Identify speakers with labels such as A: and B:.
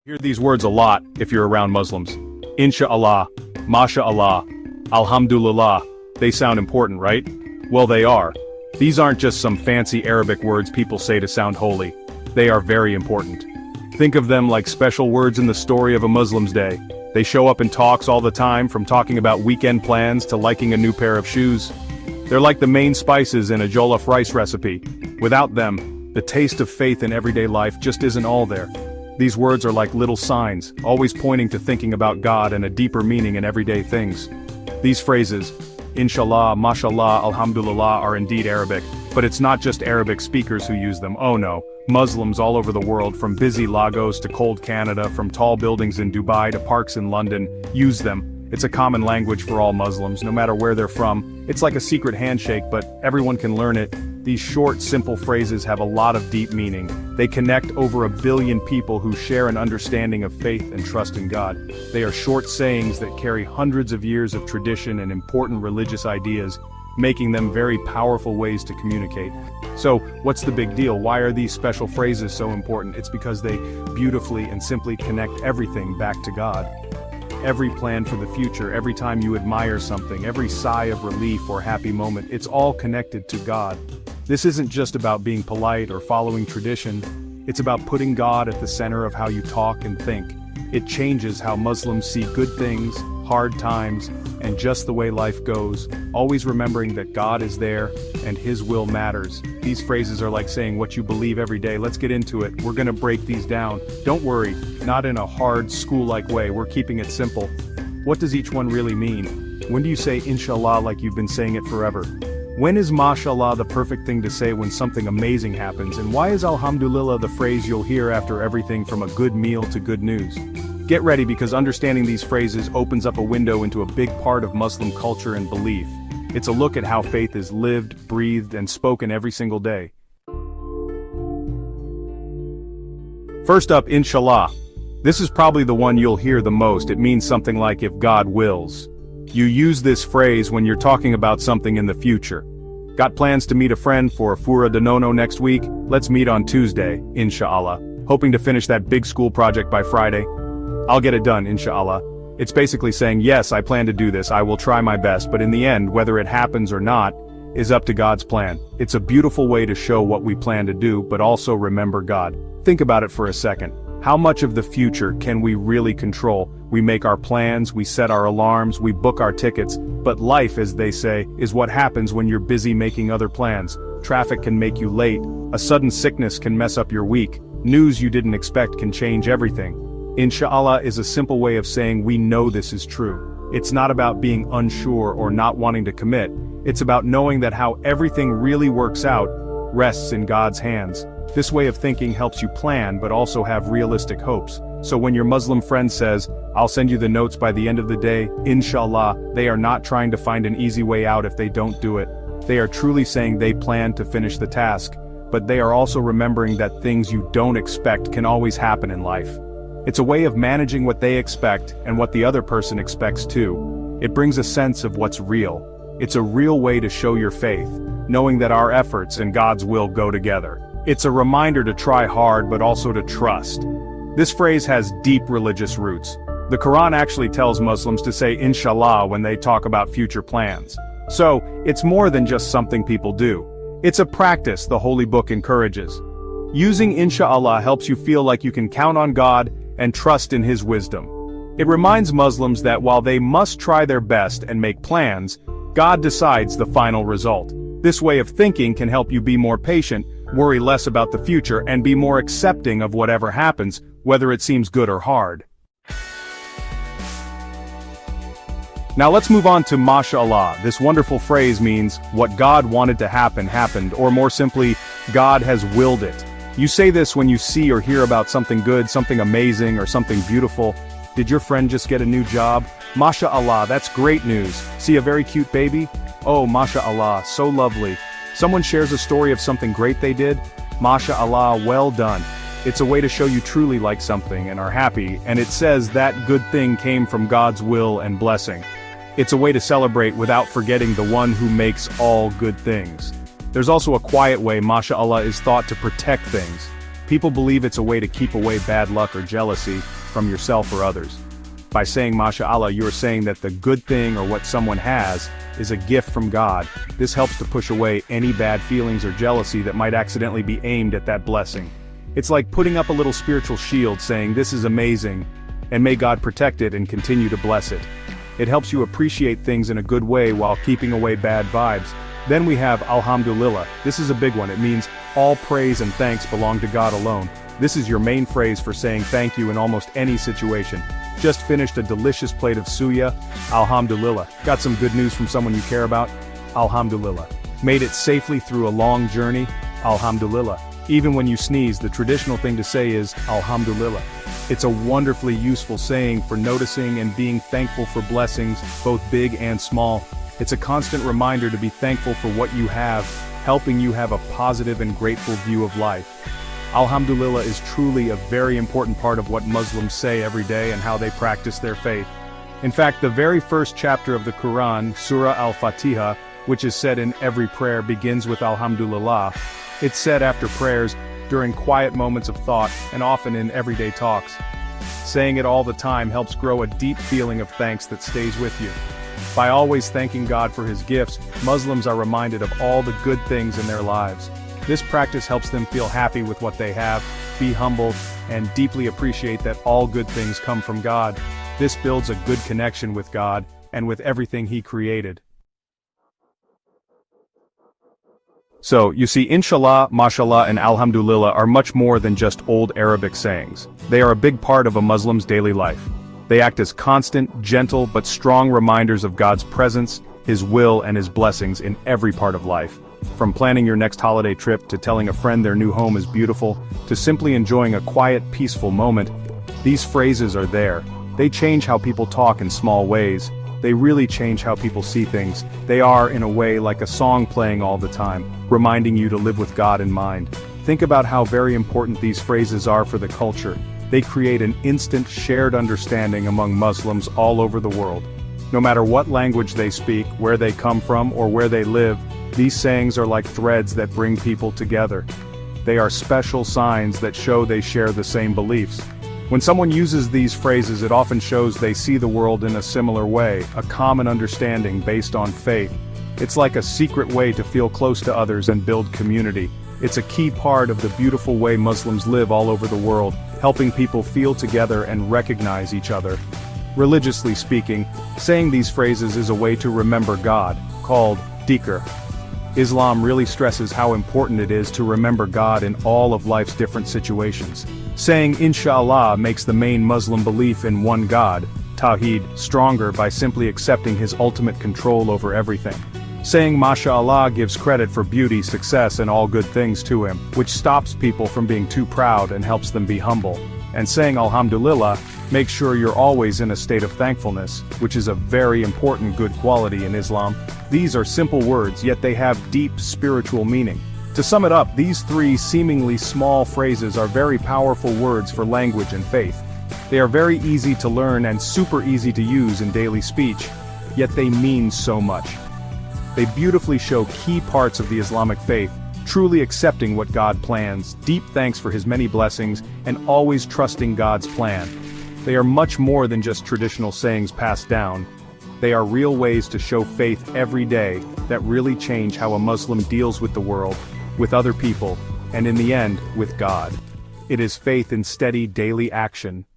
A: Hear these words a lot if you're around Muslims. InshaAllah, MashaAllah, Alhamdulillah. They sound important, right? Well, they are. These aren't just some fancy Arabic words people say to sound holy. They are very important. Think of them like special words in the story of a Muslim's day. They show up in talks all the time, from talking about weekend plans to liking a new pair of shoes. They're like the main spices in a jollof rice recipe. Without them, the taste of faith in everyday life just isn't all there. These words are like little signs, always pointing to thinking about God and a deeper meaning in everyday things. These phrases, inshaAllah, MashaAllah, Alhamdulillah, are indeed Arabic, but it's not just Arabic speakers who use them. Oh no, Muslims all over the world, from busy Lagos to cold Canada, from tall buildings in Dubai to parks in London, use them. It's a common language for all Muslims, no matter where they're from. It's like a secret handshake, but everyone can learn it. These short, simple phrases have a lot of deep meaning. They connect over 1 billion people who share an understanding of faith and trust in God. They are short sayings that carry hundreds of years of tradition and important religious ideas, making them very powerful ways to communicate. So, what's the big deal? Why are these special phrases so important? It's because they beautifully and simply connect everything back to God. Every plan for the future, every time you admire something, every sigh of relief or happy moment, it's all connected to God. This isn't just about being polite or following tradition, it's about putting God at the center of how you talk and think. It changes how Muslims see good things, hard times, and just the way life goes, always remembering that God is there and His will matters. These phrases are like saying what you believe every day. Let's get into it. We're gonna break these down. Don't worry, not in a hard, school-like way. We're keeping it simple. What does each one really mean? When do you say inshallah like you've been saying it forever? When is MashaAllah the perfect thing to say when something amazing happens? And why is Alhamdulillah the phrase you'll hear after everything from a good meal to good news? Get ready, because understanding these phrases opens up a window into a big part of Muslim culture and belief. It's a look at how faith is lived, breathed, and spoken every single day. First up, inshaAllah. This is probably the one you'll hear the most. It means something like if God wills. You use this phrase when you're talking about something in the future. Got plans to meet a friend for Fura de Nono next week? Let's meet on Tuesday, inshaAllah. Hoping to finish that big school project by Friday? I'll get it done, inshaAllah. It's basically saying, yes, I plan to do this, I will try my best, but in the end, whether it happens or not, is up to God's plan. It's a beautiful way to show what we plan to do, but also remember God. Think about it for a second. How much of the future can we really control? We make our plans, we set our alarms, we book our tickets, but life, as they say, is what happens when you're busy making other plans. Traffic can make you late, a sudden sickness can mess up your week, news you didn't expect can change everything. InshaAllah is a simple way of saying we know this is true. It's not about being unsure or not wanting to commit, it's about knowing that how everything really works out rests in God's hands. This way of thinking helps you plan but also have realistic hopes. So when your Muslim friend says, I'll send you the notes by the end of the day, inshallah, they are not trying to find an easy way out if they don't do it. They are truly saying they plan to finish the task, but they are also remembering that things you don't expect can always happen in life. It's a way of managing what they expect and what the other person expects too. It brings a sense of what's real. It's a real way to show your faith, knowing that our efforts and God's will go together. It's a reminder to try hard but also to trust. This phrase has deep religious roots. The Quran actually tells Muslims to say inshallah when they talk about future plans. So, it's more than just something people do. It's a practice the Holy Book encourages. Using inshallah helps you feel like you can count on God and trust in His wisdom. It reminds Muslims that while they must try their best and make plans, God decides the final result. This way of thinking can help you be more patient, worry less about the future, and be more accepting of whatever happens, whether it seems good or hard. Now let's move on to MashaAllah. This wonderful phrase means, what God wanted to happen happened, or more simply, God has willed it. You say this when you see or hear about something good, something amazing, or something beautiful. Did your friend just get a new job? MashaAllah, that's great news. See a very cute baby? Oh, MashaAllah, so lovely. Someone shares a story of something great they did? MashaAllah, well done. It's a way to show you truly like something and are happy, and it says that good thing came from God's will and blessing. It's a way to celebrate without forgetting the one who makes all good things. There's also a quiet way MashaAllah is thought to protect things. People believe it's a way to keep away bad luck or jealousy from yourself or others. By saying MashaAllah, you are saying that the good thing or what someone has is a gift from God. This helps to push away any bad feelings or jealousy that might accidentally be aimed at that blessing. It's like putting up a little spiritual shield saying this is amazing, and may God protect it and continue to bless it. It helps you appreciate things in a good way while keeping away bad vibes. Then we have Alhamdulillah. This is a big one. It means all praise and thanks belong to God alone. This is your main phrase for saying thank you in almost any situation. Just finished a delicious plate of suya? Alhamdulillah. Got some good news from someone you care about? Alhamdulillah. Made it safely through a long journey? Alhamdulillah. Even when you sneeze, the traditional thing to say is Alhamdulillah. It's a wonderfully useful saying for noticing and being thankful for blessings, both big and small. It's a constant reminder to be thankful for what you have, helping you have a positive and grateful view of life. Alhamdulillah is truly a very important part of what Muslims say every day and how they practice their faith. In fact, the very first chapter of the Quran, Surah Al-Fatiha, which is said in every prayer, begins with Alhamdulillah. It's said after prayers, during quiet moments of thought, and often in everyday talks. Saying it all the time helps grow a deep feeling of thanks that stays with you. By always thanking God for His gifts, Muslims are reminded of all the good things in their lives. This practice helps them feel happy with what they have, be humble, and deeply appreciate that all good things come from God. This builds a good connection with God, and with everything He created. So, you see, inshaAllah, MashaAllah, and Alhamdulillah are much more than just old Arabic sayings. They are a big part of a Muslim's daily life. They act as constant, gentle, but strong reminders of God's presence, His will, and His blessings in every part of life. From planning your next holiday trip to telling a friend their new home is beautiful, to simply enjoying a quiet, peaceful moment, these phrases are there. They change how people talk in small ways. They really change how people see things. They are, in a way, like a song playing all the time, reminding you to live with God in mind. Think about how very important these phrases are for the culture. They create an instant shared understanding among Muslims all over the world. No matter what language they speak, where they come from, or where they live, these sayings are like threads that bring people together. They are special signs that show they share the same beliefs. When someone uses these phrases, it often shows they see the world in a similar way, a common understanding based on faith. It's like a secret way to feel close to others and build community. It's a key part of the beautiful way Muslims live all over the world, helping people feel together and recognize each other. Religiously speaking, saying these phrases is a way to remember God, called dhikr. Islam really stresses how important it is to remember God in all of life's different situations. Saying inshaAllah makes the main Muslim belief in one God, Tawheed, stronger by simply accepting His ultimate control over everything. Saying MashaAllah gives credit for beauty, success, and all good things to Him, which stops people from being too proud and helps them be humble. And saying Alhamdulillah makes sure you're always in a state of thankfulness, which is a very important good quality in Islam. These are simple words, yet they have deep spiritual meaning. To sum it up, these three seemingly small phrases are very powerful words for language and faith. They are very easy to learn and super easy to use in daily speech, yet they mean so much. They beautifully show key parts of the Islamic faith, truly accepting what God plans, deep thanks for His many blessings, and always trusting God's plan. They are much more than just traditional sayings passed down. They are real ways to show faith every day that really change how a Muslim deals with the world, with other people, and in the end, with God. It is faith in steady daily action,